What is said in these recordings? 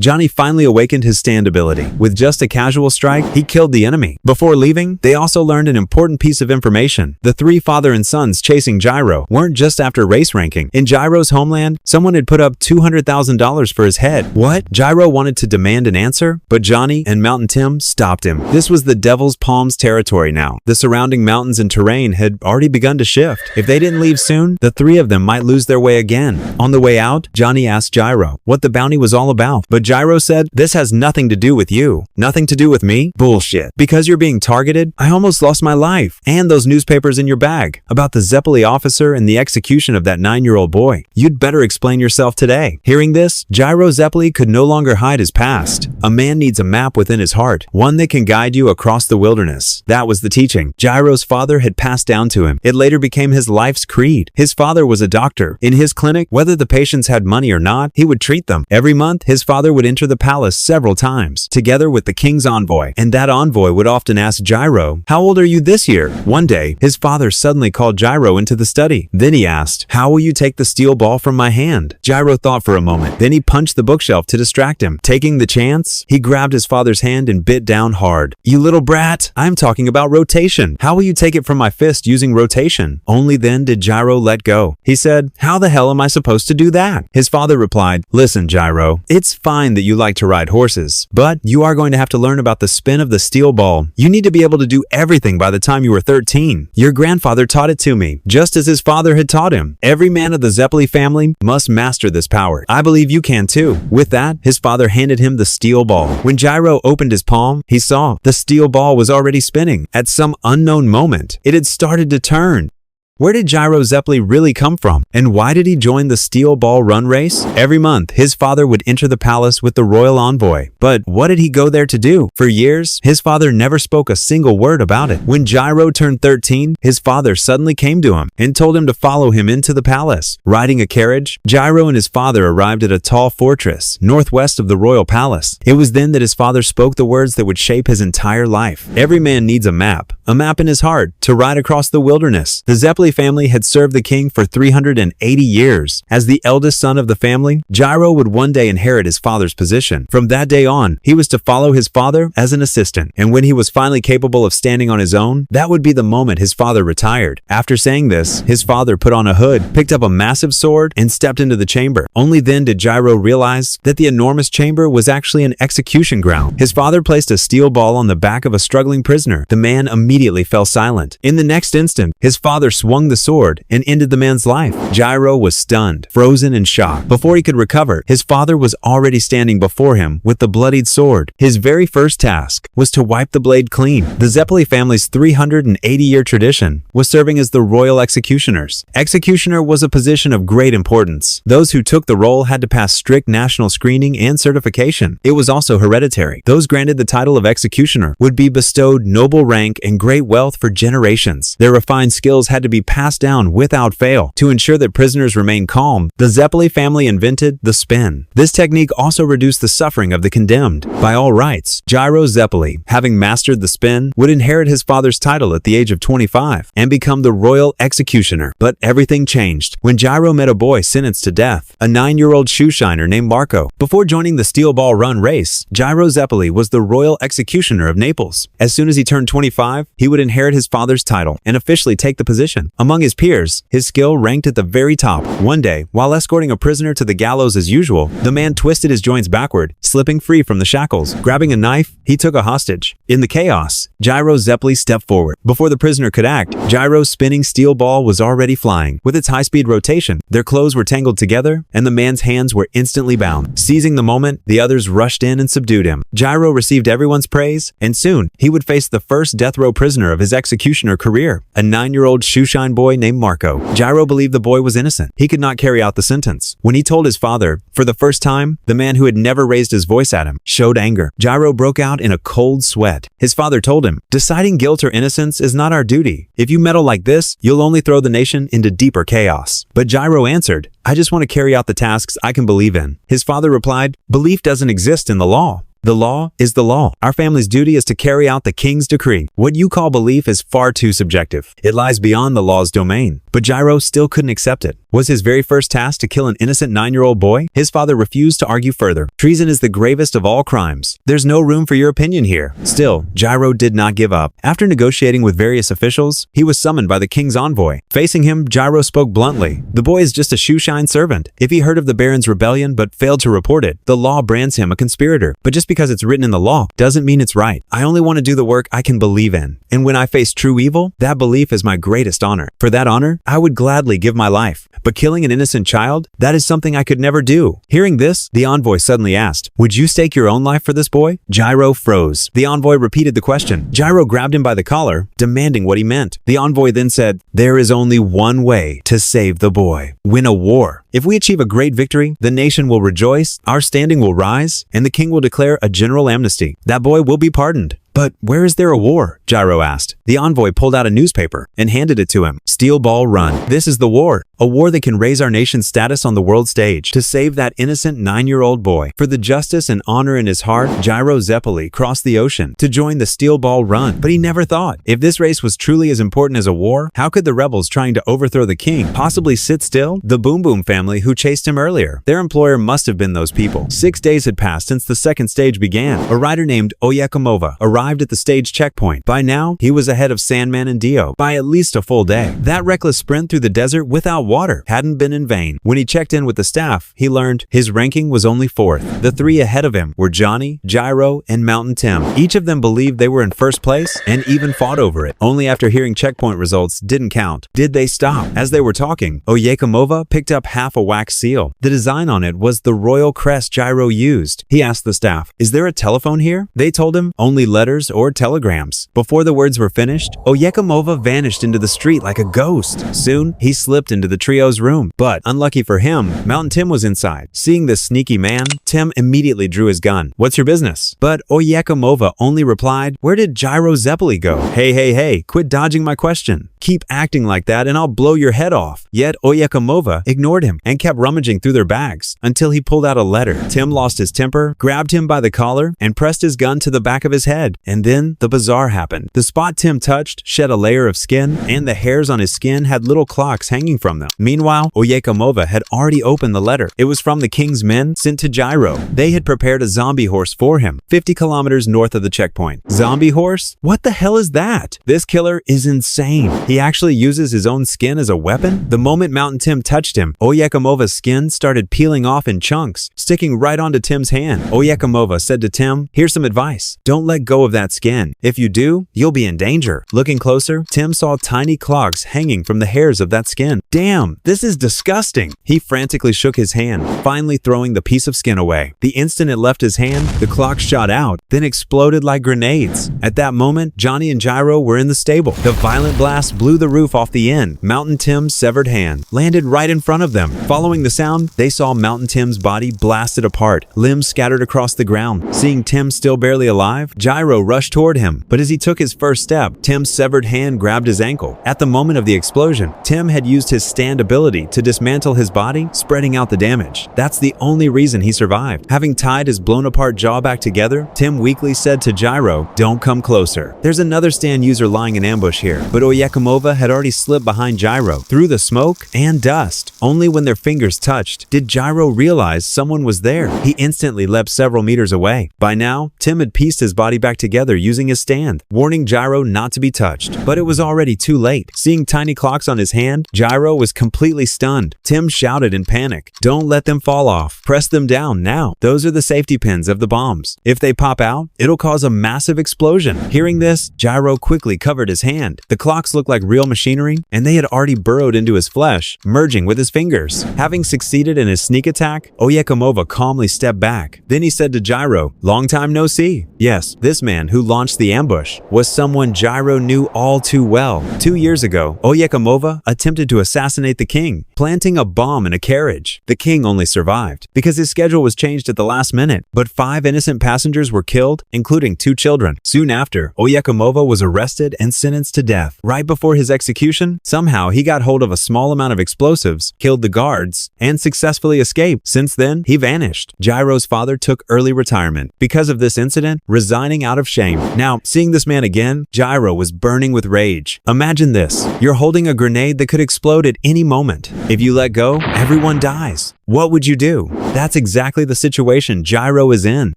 Johnny finally awakened his stand ability. With just a casual strike, he killed the enemy. Before leaving, they also learned an important piece of information. The three father and sons chasing Gyro weren't just after race ranking. In Gyro's homeland, someone had put up $200,000 for his head. What? Gyro wanted to demand an answer, but Johnny and Mountain Tim stopped him. This was the Devil's Palms territory now. The surrounding mountains and terrain had already begun to shift. If they didn't leave soon, the three of them might lose their way again. On the way out, Johnny asked Gyro what the bounty was all about, but Gyro said, "This has nothing to do with you." "Nothing to do with me?" "Bullshit. Because you're being targeted, I almost lost my life. And those newspapers in your bag about the Zeppeli officer and the execution of that 9-year-old boy. You'd better explain yourself today." Hearing this, Gyro Zeppeli could no longer hide his past. A man needs a map within his heart, one that can guide you across the wilderness. That was the teaching Gyro's father had passed down to him. It later became his life's creed. His father was a doctor. In his clinic, whether the patients had money or not, he would treat them. Every month, his father would enter the palace several times, together with the king's envoy, and that envoy would often ask Gyro, "How old are you this year?" One day, his father suddenly called Gyro into the study. Then he asked, "How will you take the steel ball from my hand?" Gyro thought for a moment. Then he punched the bookshelf to distract him. Taking the chance, he grabbed his father's hand and bit down hard. "You little brat, I'm talking about rotation. How will you take it from my fist using rotation?" Only then did Gyro let go. He said, "How the hell am I supposed to do that?" His father replied, "Listen, Gyro, it's fine that you like to ride horses, but you are going to have to learn about the spin of the steel ball. You need to be able to do everything by the time you were 13. Your grandfather taught it to me, just as his father had taught him. Every man of the Zeppeli family must master this power. I believe you can too." With that, his father handed him the steel ball. When Gyro opened his palm, he saw the steel ball was already spinning. At some unknown moment, it had started to turn. Where did Gyro Zeppeli really come from? And why did he join the steel ball run race? Every month, his father would enter the palace with the royal envoy. But what did he go there to do? For years, his father never spoke a single word about it. When Gyro turned 13, his father suddenly came to him and told him to follow him into the palace. Riding a carriage, Gyro and his father arrived at a tall fortress northwest of the royal palace. It was then that his father spoke the words that would shape his entire life. Every man needs a map in his heart, to ride across the wilderness. The Zeppeli family had served the king for 380 years. As the eldest son of the family, Gyro would one day inherit his father's position. From that day on, he was to follow his father as an assistant. And when he was finally capable of standing on his own, that would be the moment his father retired. After saying this, his father put on a hood, picked up a massive sword, and stepped into the chamber. Only then did Gyro realize that the enormous chamber was actually an execution ground. His father placed a steel ball on the back of a struggling prisoner. The man immediately fell silent. In the next instant, his father swung the sword and ended the man's life. Gyro was stunned, frozen, and shocked. Before he could recover, his father was already standing before him with the bloodied sword. His very first task was to wipe the blade clean. The Zeppeli family's 380-year tradition was serving as the royal executioners. Executioner was a position of great importance. Those who took the role had to pass strict national screening and certification. It was also hereditary. Those granted the title of executioner would be bestowed noble rank and great wealth for generations. Their refined skills had to be passed down without fail. To ensure that prisoners remained calm, the Zeppeli family invented the spin. This technique also reduced the suffering of the condemned. By all rights, Gyro Zeppeli, having mastered the spin, would inherit his father's title at the age of 25 and become the royal executioner. But everything changed when Gyro met a boy sentenced to death, a 9-year-old shoe shiner named Marco. Before joining the steel ball run race, Gyro Zeppeli was the royal executioner of Naples. As soon as he turned 25, he would inherit his father's title and officially take the position. Among his peers, his skill ranked at the very top. One day, while escorting a prisoner to the gallows as usual, the man twisted his joints backward, slipping free from the shackles. Grabbing a knife, he took a hostage. In the chaos, Gyro Zeppeli stepped forward. Before the prisoner could act, Gyro's spinning steel ball was already flying. With its high-speed rotation, their clothes were tangled together, and the man's hands were instantly bound. Seizing the moment, the others rushed in and subdued him. Gyro received everyone's praise, and soon, he would face the first death row prisoner of his executioner career, a 9-year-old shoeshine boy named Marco. Gyro believed the boy was innocent. He could not carry out the sentence. When he told his father, for the first time, the man who had never raised his voice at him showed anger. Gyro broke out in a cold sweat. His father told him, "Deciding guilt or innocence is not our duty. If you meddle like this, you'll only throw the nation into deeper chaos." But Gyro answered, "I just want to carry out the tasks I can believe in." His father replied, "Belief doesn't exist in the law. The law is the law. Our family's duty is to carry out the king's decree. What you call belief is far too subjective. It lies beyond the law's domain." But Gyro still couldn't accept it. Was his very first task to kill an innocent 9-year-old boy? His father refused to argue further. Treason is the gravest of all crimes. There's no room for your opinion here. Still, Gyro did not give up. After negotiating with various officials, he was summoned by the king's envoy. Facing him, Gyro spoke bluntly. The boy is just a shoeshine servant. If he heard of the Baron's rebellion but failed to report it, the law brands him a conspirator. But just because it's written in the law doesn't mean it's right. I only want to do the work I can believe in. And when I face true evil, that belief is my greatest honor. For that honor, I would gladly give my life. But killing an innocent child, that is something I could never do. Hearing this, the envoy suddenly asked, "Would you stake your own life for this boy?" Gyro froze. The envoy repeated the question. Gyro grabbed him by the collar, demanding what he meant. The envoy then said, "There is only one way to save the boy. Win a war. If we achieve a great victory, the nation will rejoice, our standing will rise, and the king will declare a general amnesty. That boy will be pardoned." "But where is there a war?" Gyro asked. The envoy pulled out a newspaper and handed it to him. "Steel Ball Run. This is the war. A war that can raise our nation's status on the world stage to save that innocent 9-year-old boy." For the justice and honor in his heart, Gyro Zeppeli crossed the ocean to join the Steel Ball Run. But he never thought, if this race was truly as important as a war, how could the rebels trying to overthrow the king possibly sit still? The Boom Boom family who chased him earlier. Their employer must have been those people. 6 days had passed since the second stage began. A rider named Oyecomova arrived at the stage checkpoint. By now, he was ahead of Sandman and Dio by at least a full day. That reckless sprint through the desert without water hadn't been in vain. When he checked in with the staff, he learned his ranking was only 4th. The 3 ahead of him were Johnny, Gyro, and Mountain Tim. Each of them believed they were in first place and even fought over it. Only after hearing checkpoint results didn't count did they stop. As they were talking, Oyecomova picked up half a wax seal. The design on it was the royal crest Gyro used. He asked the staff, "Is there a telephone here?" They told him only letters or telegrams. Before the words were finished, Oyecomova vanished into the street like a ghost. Soon, he slipped into the trio's room. But, unlucky for him, Mountain Tim was inside. Seeing this sneaky man, Tim immediately drew his gun. "What's your business?" But Oyecomova only replied, "Where did Gyro Zeppeli go?" Hey, quit dodging my question. Keep acting like that and I'll blow your head off." Yet Oyecomova ignored him and kept rummaging through their bags until he pulled out a letter. Tim lost his temper, grabbed him by the collar, and pressed his gun to the back of his head. And then the bizarre happened. The spot Tim touched shed a layer of skin, and the hairs on his skin had little clocks hanging from them. Meanwhile, Oyecomova had already opened the letter. It was from the king's men sent to Gyro. They had prepared a zombie horse for him, 50 kilometers north of the checkpoint. Zombie horse? What the hell is that? This killer is insane. He actually uses his own skin as a weapon? The moment Mountain Tim touched him, Oyecomova's skin started peeling off in chunks, sticking right onto Tim's hand. Oyecomova said to Tim, "Here's some advice. Don't let go of that skin. If you do, you'll be in danger." Looking closer, Tim saw tiny clogs hanging from the hairs of that skin. "Damn, this is disgusting." He frantically shook his hand, finally throwing the piece of skin away. The instant it left his hand, the clogs shot out, then exploded like grenades. At that moment, Johnny and Gyro were in the stable. The violent blast blew the roof off the end. Mountain Tim's severed hand landed right in front of them. Following the sound, they saw Mountain Tim's body blasted apart, limbs scattered across the ground. Seeing Tim still barely alive, Gyro rushed toward him, but as he took his first step, Tim's severed hand grabbed his ankle. At the moment of the explosion, Tim had used his stand ability to dismantle his body, spreading out the damage. That's the only reason he survived. Having tied his blown apart jaw back together, Tim weakly said to Gyro, "Don't come closer. There's another stand user lying in ambush here." But Oyecomova had already slipped behind Gyro, through the smoke and dust. Only when their fingers touched did Gyro realize someone was there. He instantly leapt several meters away. By now, Tim had pieced his body back together using his stand, warning Gyro not to be touched. But it was already too late. Seeing tiny clocks on his hand, Gyro was completely stunned. Tim shouted in panic, "Don't let them fall off. Press them down now. Those are the safety pins of the bombs. If they pop out, it'll cause a massive explosion." Hearing this, Gyro quickly covered his hand. The clocks looked like real machinery, and they had already burrowed into his flesh, merging with his fingers. Having succeeded in his sneak attack, Oyecomova calmly stepped back. Then he said to Gyro, "Long time no see." Yes, this man who launched the ambush was someone Gyro knew all too well. 2 years ago, Oyecomova attempted to assassinate the king, planting a bomb in a carriage. The king only survived because his schedule was changed at the last minute, but 5 innocent passengers were killed, including 2 children. Soon after, Oyecomova was arrested and sentenced to death. Right before his execution, somehow he got hold of a small amount of explosives, killed the guards, and successfully escaped. Since then, he vanished. Gyro's father took early retirement. Because of this incident, resigning out of of shame. Now, seeing this man again, Gyro was burning with rage. Imagine this. You're holding a grenade that could explode at any moment. If you let go, everyone dies. What would you do? That's exactly the situation Gyro is in.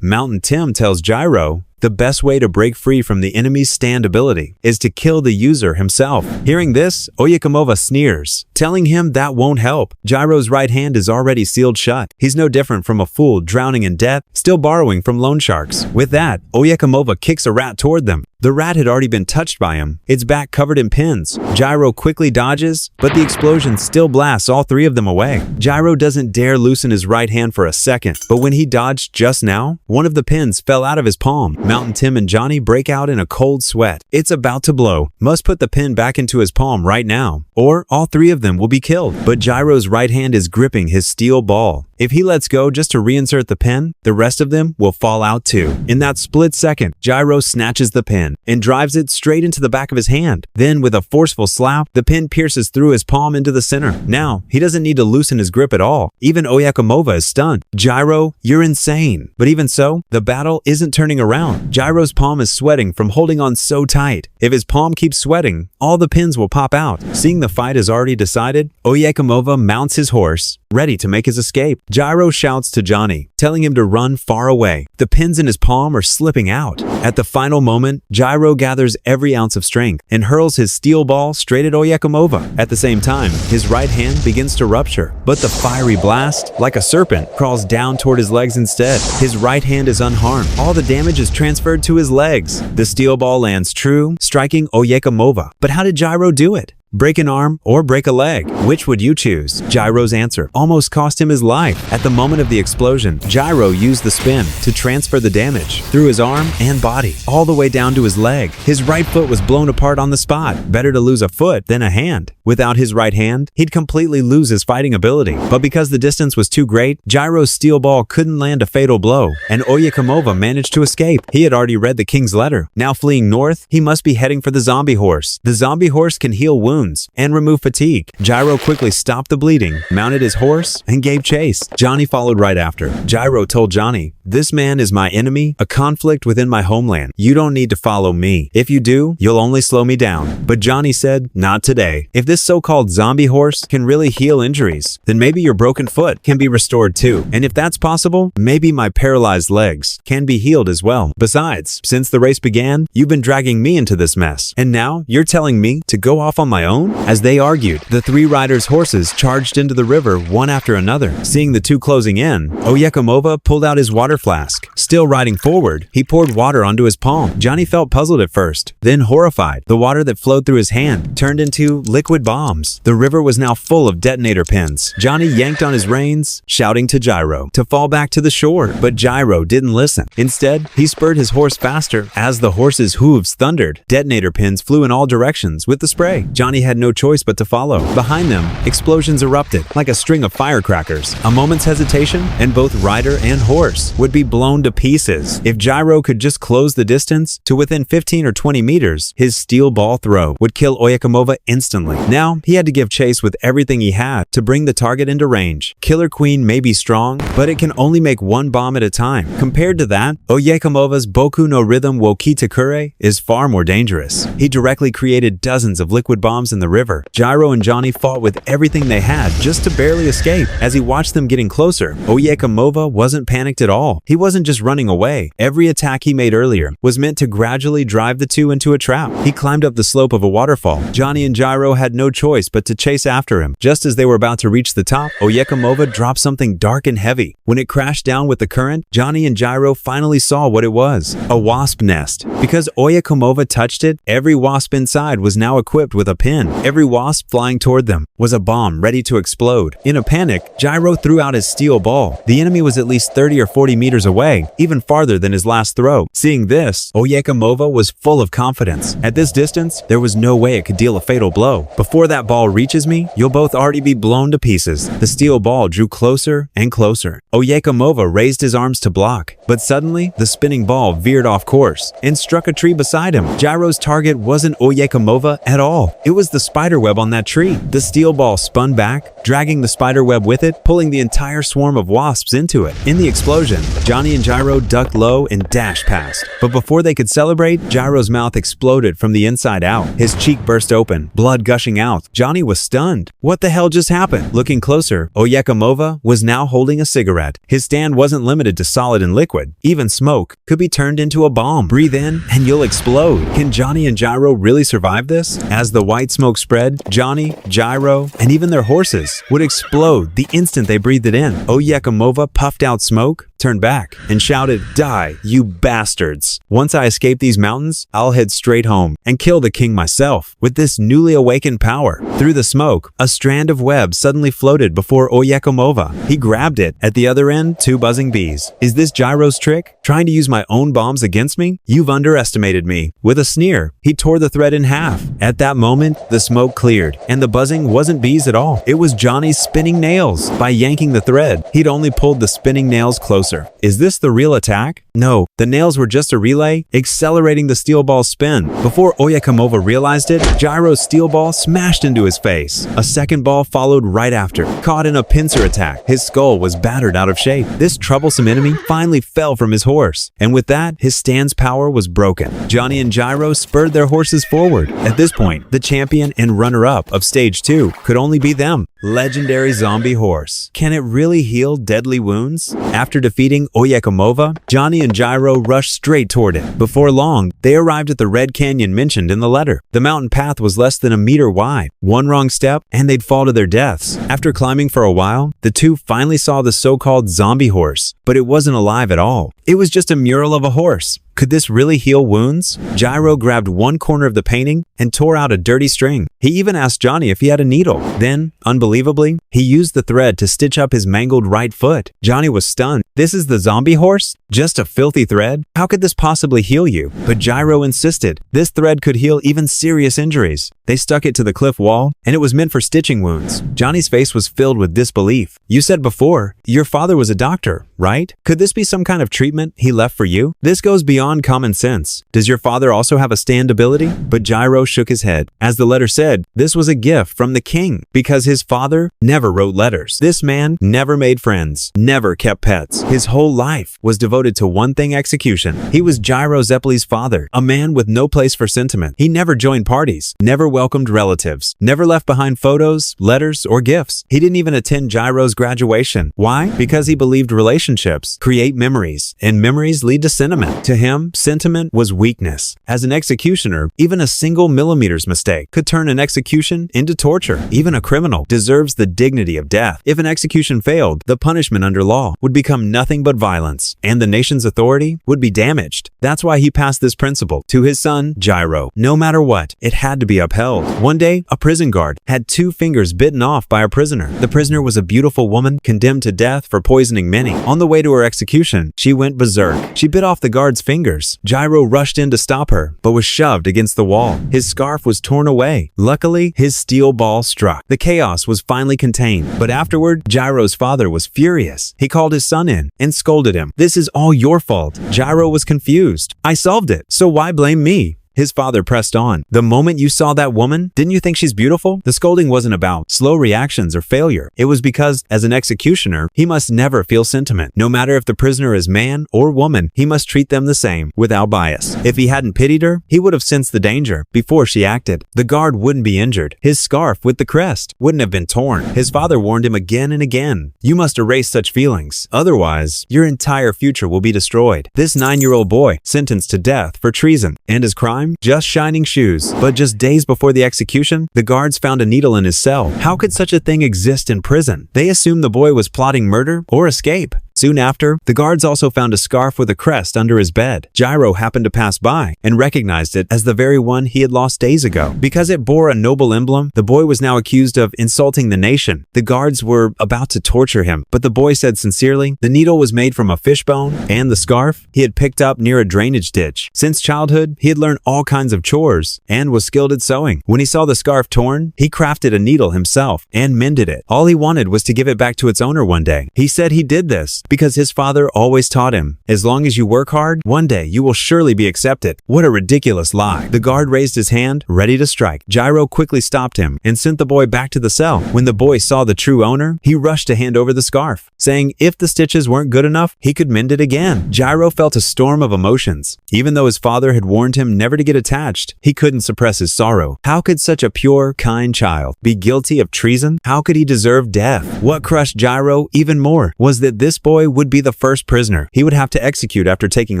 Mountain Tim tells Gyro, the best way to break free from the enemy's stand ability is to kill the user himself. Hearing this, Oyecomova sneers, telling him that won't help. Gyro's right hand is already sealed shut. He's no different from a fool drowning in debt, still borrowing from loan sharks. With that, Oyecomova kicks a rat toward them. The rat had already been touched by him, its back covered in pins. Gyro quickly dodges, but the explosion still blasts all three of them away. Gyro doesn't dare loosen his right hand for a second, but when he dodged just now, one of the pins fell out of his palm. Mountain Tim and Johnny break out in a cold sweat. It's about to blow. Must put the pin back into his palm right now, or all three of them will be killed. But Gyro's right hand is gripping his steel ball. If he lets go just to reinsert the pin, the rest of them will fall out too. In that split second, Gyro snatches the pin and drives it straight into the back of his hand. Then, with a forceful slap, the pin pierces through his palm into the center. Now, he doesn't need to loosen his grip at all. Even Oyecomova is stunned. Gyro, you're insane. But even so, the battle isn't turning around. Gyro's palm is sweating from holding on so tight. If his palm keeps sweating, all the pins will pop out. Seeing the fight is already decided, Oyecomova mounts his horse, ready to make his escape. Gyro shouts to Johnny, telling him to run far away. The pins in his palm are slipping out. At the final moment, Gyro gathers every ounce of strength and hurls his steel ball straight at Oyecomova. At the same time, his right hand begins to rupture, but the fiery blast, like a serpent, crawls down toward his legs instead. His right hand is unharmed. All the damage is transferred to his legs. The steel ball lands true, striking Oyecomova. But how did Gyro do it? Break an arm or break a leg? Which would you choose? Gyro's answer almost cost him his life. At the moment of the explosion, Gyro used the spin to transfer the damage through his arm and body, all the way down to his leg. His right foot was blown apart on the spot. Better to lose a foot than a hand. Without his right hand, he'd completely lose his fighting ability. But because the distance was too great, Gyro's steel ball couldn't land a fatal blow, and Oyecomova managed to escape. He had already read the king's letter. Now fleeing north, he must be heading for the zombie horse. The zombie horse can heal wounds and remove fatigue. Gyro quickly stopped the bleeding, mounted his horse, and gave chase. Johnny followed right after. Gyro told Johnny, "This man is my enemy, a conflict within my homeland. You don't need to follow me. If you do, you'll only slow me down." But Johnny said, "Not today. If this so-called zombie horse can really heal injuries, then maybe your broken foot can be restored too. And if that's possible, maybe my paralyzed legs can be healed as well. Besides, since the race began, you've been dragging me into this mess. And now you're telling me to go off on my own?" As they argued, the three riders' horses charged into the river one after another. Seeing the two closing in, Oyecomova pulled out his water flask. Still riding forward, he poured water onto his palm. Johnny felt puzzled at first, then horrified. The water that flowed through his hand turned into liquid bombs. The river was now full of detonator pins. Johnny yanked on his reins, shouting to Gyro to fall back to the shore, but Gyro didn't listen. Instead, he spurred his horse faster. As the horse's hooves thundered, detonator pins flew in all directions with the spray. Johnny had no choice but to follow. Behind them, explosions erupted like a string of firecrackers. A moment's hesitation, and both rider and horse would be blown to pieces. If Gyro could just close the distance to within 15 or 20 meters, his steel ball throw would kill Oyecomova instantly. Now, he had to give chase with everything he had to bring the target into range. Killer Queen may be strong, but it can only make one bomb at a time. Compared to that, Oyecomova's Boku no Rhythm wo Kitakure is far more dangerous. He directly created dozens of liquid bombs in the river. Gyro and Johnny fought with everything they had just to barely escape. As he watched them getting closer, Oyecomova wasn't panicked at all. He wasn't just running away. Every attack he made earlier was meant to gradually drive the two into a trap. He climbed up the slope of a waterfall. Johnny and Gyro had no choice but to chase after him. Just as they were about to reach the top, Oyecomova dropped something dark and heavy. When it crashed down with the current, Johnny and Gyro finally saw what it was: a wasp nest. Because Oyecomova touched it, every wasp inside was now equipped with a pin. Every wasp flying toward them was a bomb ready to explode. In a panic, Gyro threw out his steel ball. The enemy was at least 30 or 40 meters away, even farther than his last throw. Seeing this, Oyecomova was full of confidence. At this distance, there was no way it could deal a fatal blow. Before that ball reaches me, you'll both already be blown to pieces. The steel ball drew closer and closer. Oyecomova raised his arms to block, but suddenly, the spinning ball veered off course and struck a tree beside him. Gyro's target wasn't Oyecomova at all. It was the spiderweb on that tree. The steel ball spun back, dragging the spiderweb with it, pulling the entire swarm of wasps into it. In the explosion, Johnny and Gyro ducked low and dashed past. But before they could celebrate, Gyro's mouth exploded from the inside out. His cheek burst open, blood gushing out. Johnny was stunned. What the hell just happened? Looking closer, Oyecomova was now holding a cigarette. His stand wasn't limited to solid and liquid. Even smoke could be turned into a bomb. Breathe in and you'll explode. Can Johnny and Gyro really survive this? As the white smoke spread, Johnny, Gyro, and even their horses would explode the instant they breathed it in. Oyecomova puffed out smoke, turned back, and shouted, "Die, you bastards! Once I escape these mountains, I'll head straight home and kill the king myself." With this newly awakened power, through the smoke, a strand of web suddenly floated before Oyecomova. He grabbed it. At the other end, 2 buzzing bees. Is this Gyro's trick? Trying to use my own bombs against me? You've underestimated me. With a sneer, he tore the thread in half. At that moment, the smoke cleared, and the buzzing wasn't bees at all. It was Johnny's spinning nails. By yanking the thread, he'd only pulled the spinning nails closer. Is this the real attack? No, the nails were just a relay, accelerating the steel ball's spin. Before Oyecomova realized it, Gyro's steel ball smashed into his face. A second ball followed right after. Caught in a pincer attack, his skull was battered out of shape. This troublesome enemy finally fell from his horse, and with that, his stand's power was broken. Johnny and Gyro spurred their horses forward. At this point, the champion and runner-up of Stage 2 could only be them. Legendary zombie horse. Can it really heal deadly wounds? After defeating Oyecomova, Johnny and Gyro rushed straight toward it. Before long, they arrived at the red canyon mentioned in the letter. The mountain path was less than a meter wide. One wrong step, and they'd fall to their deaths. After climbing for a while, the two finally saw the so-called zombie horse, but it wasn't alive at all. It was just a mural of a horse. Could this really heal wounds? Gyro grabbed one corner of the painting and tore out a dirty string. He even asked Johnny if he had a needle. Then, unbelievably, he used the thread to stitch up his mangled right foot. Johnny was stunned. This is the zombie horse? Just a filthy thread? How could this possibly heal you? But Gyro insisted. This thread could heal even serious injuries. They stuck it to the cliff wall, and it was meant for stitching wounds. Johnny's face was filled with disbelief. You said before, your father was a doctor, right? Could this be some kind of treatment he left for you? This goes beyond common sense. Does your father also have a stand ability? But Gyro shook his head. As the letter said, this was a gift from the king, because his father never wrote letters. This man never made friends, never kept pets. His whole life was devoted to one thing: execution. He was Gyro Zeppeli's father, a man with no place for sentiment. He never joined parties, never welcomed relatives, never left behind photos, letters, or gifts. He didn't even attend Gyro's graduation. Why? Because he believed relationships create memories, and memories lead to sentiment. To him, sentiment was weakness. As an executioner, even a single millimeter's mistake could turn an execution into torture. Even a criminal deserves the dignity of death. If an execution failed, the punishment under law would become nothing but violence, and the nation's authority would be damaged. That's why he passed this principle to his son, Gyro. No matter what, it had to be upheld. One day, a prison guard had 2 fingers bitten off by a prisoner. The prisoner was a beautiful woman condemned to death for poisoning many. On the way to her execution, she went berserk. She bit off the guard's fingers. Gyro rushed in to stop her, but was shoved against the wall. His scarf was torn away. Luckily, his steel ball struck. The chaos was finally contained, but afterward, Gyro's father was furious. He called his son in and scolded him. "This is all your fault." Gyro was confused. "I solved it, so why blame me?" His father pressed on. "The moment you saw that woman, didn't you think she's beautiful?" The scolding wasn't about slow reactions or failure. It was because, as an executioner, he must never feel sentiment. No matter if the prisoner is man or woman, he must treat them the same, without bias. If he hadn't pitied her, he would have sensed the danger before she acted. The guard wouldn't be injured. His scarf with the crest wouldn't have been torn. His father warned him again and again. You must erase such feelings. Otherwise, your entire future will be destroyed. This 9-year-old boy, sentenced to death for treason, and his crime? Just shining shoes. But just days before the execution, the guards found a needle in his cell. How could such a thing exist in prison? They assumed the boy was plotting murder or escape. Soon after, the guards also found a scarf with a crest under his bed. Gyro happened to pass by and recognized it as the very one he had lost days ago. Because it bore a noble emblem, the boy was now accused of insulting the nation. The guards were about to torture him, but the boy said sincerely the needle was made from a fishbone, and the scarf he had picked up near a drainage ditch. Since childhood, he had learned all kinds of chores and was skilled at sewing. When he saw the scarf torn, he crafted a needle himself and mended it. All he wanted was to give it back to its owner one day. He said he did this because his father always taught him, as long as you work hard, one day you will surely be accepted. What a ridiculous lie. The guard raised his hand, ready to strike. Gyro quickly stopped him and sent the boy back to the cell. When the boy saw the true owner, he rushed to hand over the scarf, saying if the stitches weren't good enough, he could mend it again. Gyro felt a storm of emotions. Even though his father had warned him never to get attached, he couldn't suppress his sorrow. How could such a pure, kind child be guilty of treason? How could he deserve death? What crushed Gyro even more was that this boy would be the first prisoner he would have to execute after taking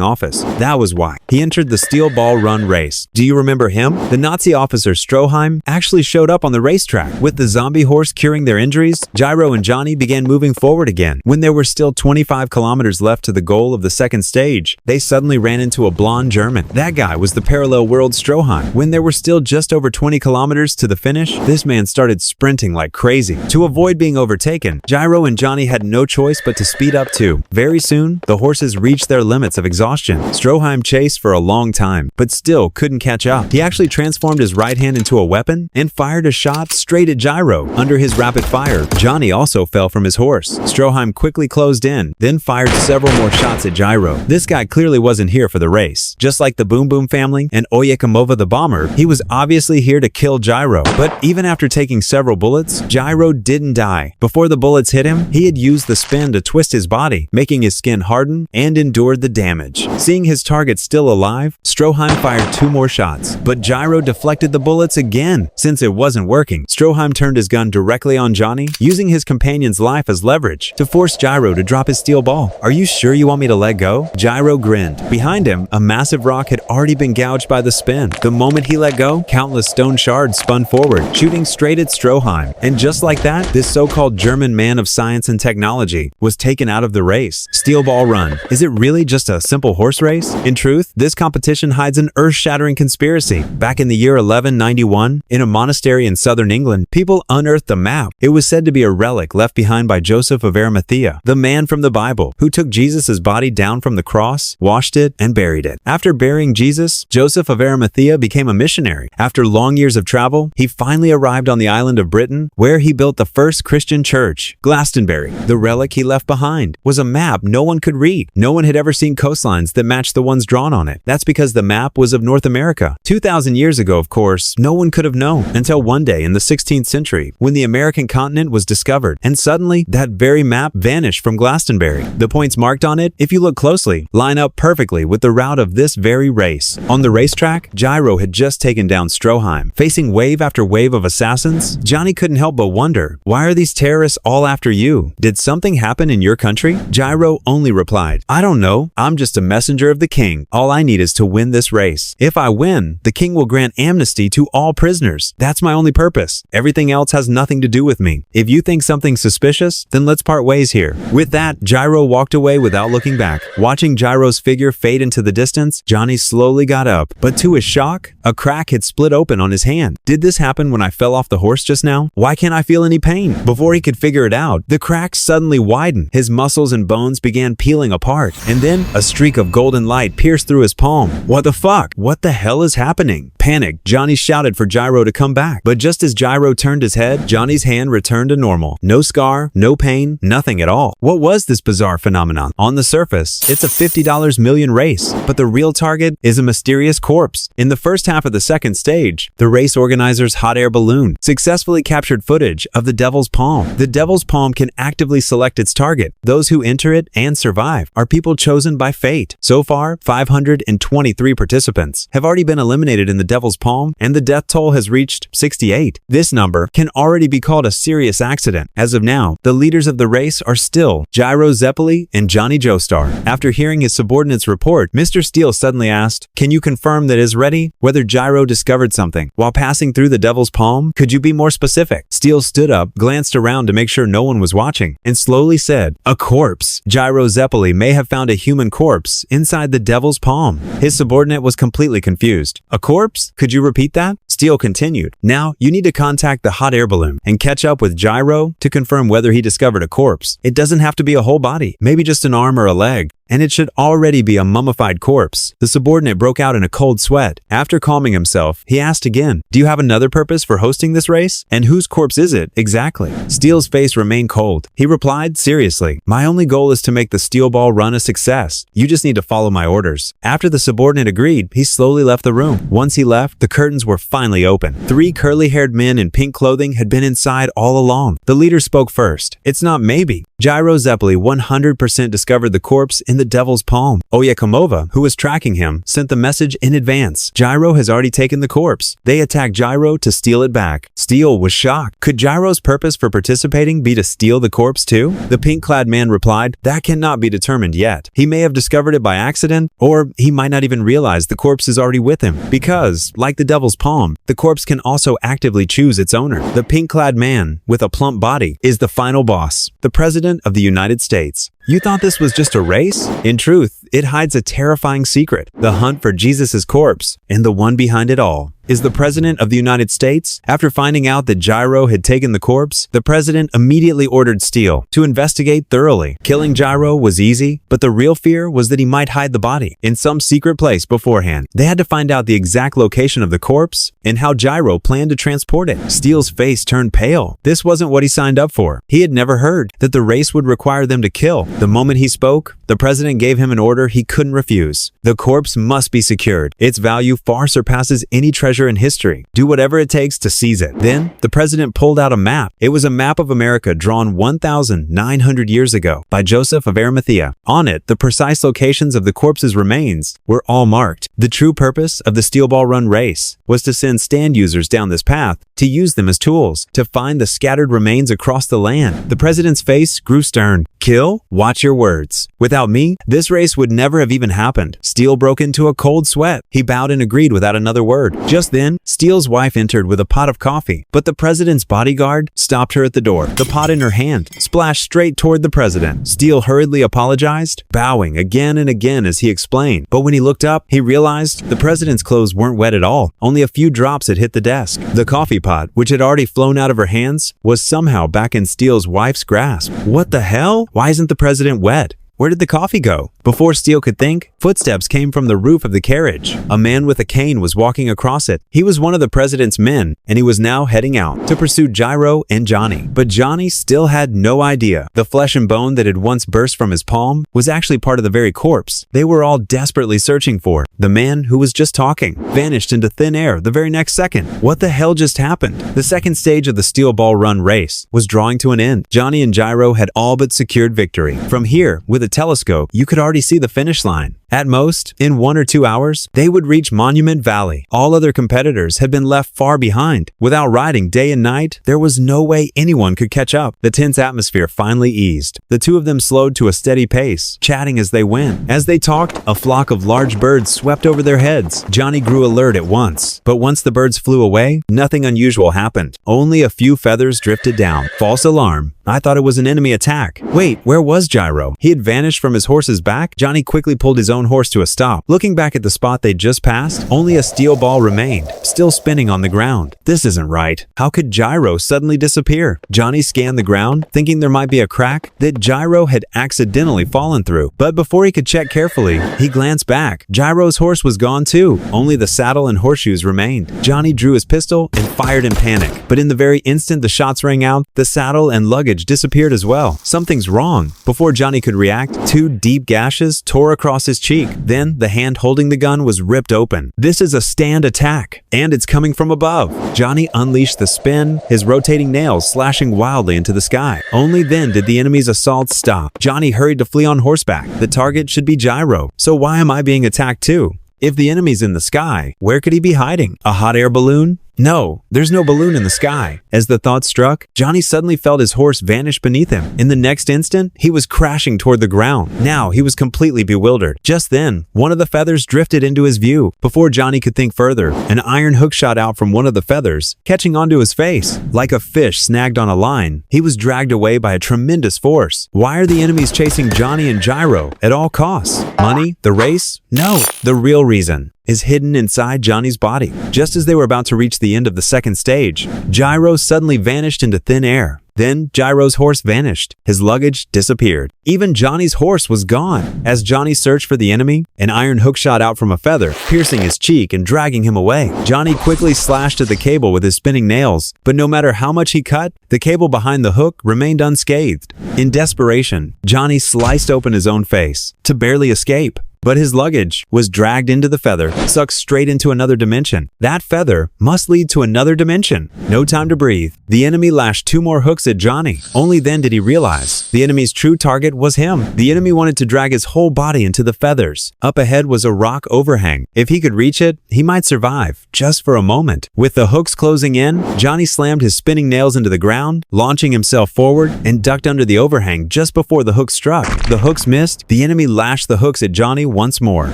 office. That was why he entered the Steel Ball Run race. Do you remember him? The Nazi officer Stroheim actually showed up on the racetrack. With the zombie horse curing their injuries, Gyro and Johnny began moving forward again. When there were still 25 kilometers left to the goal of the second stage, they suddenly ran into a blonde German. That guy was the parallel world Stroheim. When there were still just over 20 kilometers to the finish, this man started sprinting like crazy. To avoid being overtaken, Gyro and Johnny had no choice but to speed up too. Very soon, the horses reached their limits of exhaustion. Stroheim chased for a long time, but still couldn't catch up. He actually transformed his right hand into a weapon and fired a shot straight at Gyro. Under his rapid fire, Johnny also fell from his horse. Stroheim quickly closed in, then fired several more shots at Gyro. This guy clearly wasn't here for the race. Just like the Boom Boom family and Oyecomova the bomber, he was obviously here to kill Gyro. But even after taking several bullets, Gyro didn't die. Before the bullets hit him, he had used the spin to twist his body, making his skin harden and endured the damage. Seeing his target still alive, Stroheim fired 2 more shots, but Gyro deflected the bullets again. Since it wasn't working, Stroheim turned his gun directly on Johnny, using his companion's life as leverage to force Gyro to drop his steel ball. Are you sure you want me to let go? Gyro grinned. Behind him, a massive rock had already been gouged by the spin. The moment he let go, countless stone shards spun forward, shooting straight at Stroheim. And just like that, this so-called German man of science and technology was taken out of the race. Steel Ball Run. Is it really just a simple horse race? In truth, this competition hides an earth-shattering conspiracy. Back in the year 1191, in a monastery in southern England, people unearthed a map. It was said to be a relic left behind by Joseph of Arimathea, the man from the Bible, who took Jesus' body down from the cross, washed it, and buried it. After burying Jesus, Joseph of Arimathea became a missionary. After long years of travel, he finally arrived on the island of Britain, where he built the first Christian church, Glastonbury. The relic he left behind was a map no one could read. No one had ever seen coastlines that matched the ones drawn on it. That's because the map was of North America. 2,000 years ago, of course, no one could have known until one day in the 16th century when the American continent was discovered, and suddenly that very map vanished from Glastonbury. The points marked on it, if you look closely, line up perfectly with the route of this very race. On the racetrack, Gyro had just taken down Stroheim. Facing wave after wave of assassins, Johnny couldn't help but wonder, why are these terrorists all after you? Did something happen in your country? Gyro only replied, I don't know. I'm just a messenger of the king. All I need is to win this race. If I win, the king will grant amnesty to all prisoners. That's my only purpose. Everything else has nothing to do with me. If you think something's suspicious, then let's part ways here. With that, Gyro walked away without looking back. Watching Gyro's figure fade into the distance, Johnny slowly got up. But to his shock, a crack had split open on his hand. Did this happen when I fell off the horse just now? Why can't I feel any pain? Before he could figure it out, the crack suddenly widened. His muscles and bones began peeling apart. And then a streak of golden light pierced through his palm. What the fuck? What the hell is happening? Panicked, Johnny shouted for Gyro to come back. But just as Gyro turned his head, Johnny's hand returned to normal. No scar, no pain, nothing at all. What was this bizarre phenomenon? On the surface, it's a $50 million race, but the real target is a mysterious corpse. In the first half of the second stage, the race organizer's hot air balloon successfully captured footage of the Devil's Palm. The Devil's Palm can actively select its target. Those who enter it and survive are people chosen by fate. So far, 523 participants have already been eliminated in the Devil's Palm, and the death toll has reached 68. This number can already be called a serious accident. As of now, the leaders of the race are still Gyro, Zeppeli, and Johnny Joestar. After hearing his subordinate's report, Mr. Steele suddenly asked, "Can you confirm that is ready? Whether Gyro discovered something while passing through the Devil's Palm? Could you be more specific?" Steele stood up, glanced around to make sure no one was watching, and slowly said, "A corpse. Gyro Zeppeli may have found a human corpse inside the Devil's Palm." His subordinate was completely confused. "A corpse? Could you repeat that?" Steele continued, "Now, you need to contact the hot air balloon and catch up with Gyro to confirm whether he discovered a corpse. It doesn't have to be a whole body, maybe just an arm or a leg." and it should already be a mummified corpse. The subordinate broke out in a cold sweat. After calming himself, he asked again, "Do you have another purpose for hosting this race? And whose corpse is it, exactly?" Steele's face remained cold. He replied, seriously, "My only goal is to make the steel ball run a success. You just need to follow my orders." After the subordinate agreed, he slowly left the room. Once he left, the curtains were finally open. 3 curly-haired men in pink clothing had been inside all along. The leader spoke first. "It's not maybe. Gyro Zeppeli 100% discovered the corpse in the devil's palm. Oyecomova, who was tracking him, sent the message in advance. Gyro has already taken the corpse. They attacked Gyro to steal it back." Steele was shocked. Could Gyro's purpose for participating be to steal the corpse too? The pink-clad man replied, "That cannot be determined yet. He may have discovered it by accident, or he might not even realize the corpse is already with him. Because, like the devil's palm, the corpse can also actively choose its owner. The pink-clad man, with a plump body, is the final boss, the President of the United States." You thought this was just a race? In truth, it hides a terrifying secret. The hunt for Jesus' corpse, and the one behind it all, is the President of the United States. After finding out that Gyro had taken the corpse, the President immediately ordered Steele to investigate thoroughly. Killing Gyro was easy, but the real fear was that he might hide the body in some secret place beforehand. They had to find out the exact location of the corpse and how Gyro planned to transport it. Steele's face turned pale. This wasn't what he signed up for. He had never heard that the race would require them to kill. The moment he spoke, the President gave him an order he couldn't refuse. The corpse must be secured. Its value far surpasses any treasure in history. Do whatever it takes to seize it. Then, the President pulled out a map. It was a map of America drawn 1,900 years ago by Joseph of Arimathea. On it, the precise locations of the corpse's remains were all marked. The true purpose of the Steel Ball Run race was to send stand users down this path, to use them as tools, to find the scattered remains across the land. The President's face grew stern. "Kill? Watch your words. Without me, this race would never have even happened." Steele broke into a cold sweat. He bowed and agreed without another word. Just then, Steele's wife entered with a pot of coffee, but the President's bodyguard stopped her at the door. The pot in her hand splashed straight toward the President. Steele hurriedly apologized, bowing again and again as he explained. But when he looked up, he realized the President's clothes weren't wet at all. Only a few drops had hit the desk. The coffee pot, which had already flown out of her hands, was somehow back in Steele's wife's grasp. What the hell? Why isn't the President wet? Where did the coffee go? Before Steele could think, footsteps came from the roof of the carriage. A man with a cane was walking across it. He was one of the President's men, and he was now heading out to pursue Gyro and Johnny. But Johnny still had no idea. The flesh and bone that had once burst from his palm was actually part of the very corpse they were all desperately searching for. The man who was just talking vanished into thin air the very next second. What the hell just happened? The second stage of the Steel Ball Run race was drawing to an end. Johnny and Gyro had all but secured victory. From here, with a telescope, you could already see the finish line. At most, in 1 or 2 hours, they would reach Monument Valley. All other competitors had been left far behind. Without riding day and night, there was no way anyone could catch up. The tense atmosphere finally eased. The two of them slowed to a steady pace, chatting as they went. As they talked, a flock of large birds swept over their heads. Johnny grew alert at once. But once the birds flew away, nothing unusual happened. Only a few feathers drifted down. False alarm. I thought it was an enemy attack. Wait, where was Gyro? He had vanished from his horse's back? Johnny quickly pulled his own horse to a stop. Looking back at the spot they'd just passed, only a steel ball remained, still spinning on the ground. This isn't right. How could Gyro suddenly disappear? Johnny scanned the ground, thinking there might be a crack that Gyro had accidentally fallen through. But before he could check carefully, he glanced back. Gyro's horse was gone too. Only the saddle and horseshoes remained. Johnny drew his pistol and fired in panic. But in the very instant the shots rang out, the saddle and luggage disappeared as well. Something's wrong. Before Johnny could react, 2 deep gashes tore across his cheek. Then the hand holding the gun was ripped open. This is a stand attack, and it's coming from above. Johnny unleashed the spin, his rotating nails slashing wildly into the sky. Only then did the enemy's assault stop. Johnny hurried to flee on horseback. The target should be Gyro. So why am I being attacked too? If the enemy's in the sky, where could he be hiding? A hot air balloon? No, there's no balloon in the sky. As the thought struck, Johnny suddenly felt his horse vanish beneath him. In the next instant, he was crashing toward the ground. Now he was completely bewildered. Just then, one of the feathers drifted into his view. Before Johnny could think further, an iron hook shot out from one of the feathers, catching onto his face. Like a fish snagged on a line, he was dragged away by a tremendous force. Why are the enemies chasing Johnny and Gyro at all costs? Money? The race? No, the real reason. is hidden inside Johnny's body. Just as they were about to reach the end of the second stage, Gyro suddenly vanished into thin air. Then Gyro's horse vanished. His luggage disappeared. Even Johnny's horse was gone. As Johnny searched for the enemy, an iron hook shot out from a feather, piercing his cheek and dragging him away. Johnny quickly slashed at the cable with his spinning nails, but no matter how much he cut, the cable behind the hook remained unscathed. In desperation, Johnny sliced open his own face to barely escape. But his luggage was dragged into the feather, sucked straight into another dimension. That feather must lead to another dimension. No time to breathe. The enemy lashed 2 more hooks at Johnny. Only then did he realize the enemy's true target was him. The enemy wanted to drag his whole body into the feathers. Up ahead was a rock overhang. If he could reach it, he might survive, just for a moment. With the hooks closing in, Johnny slammed his spinning nails into the ground, launching himself forward, and ducked under the overhang just before the hook struck. The hooks missed. The enemy lashed the hooks at Johnny once more.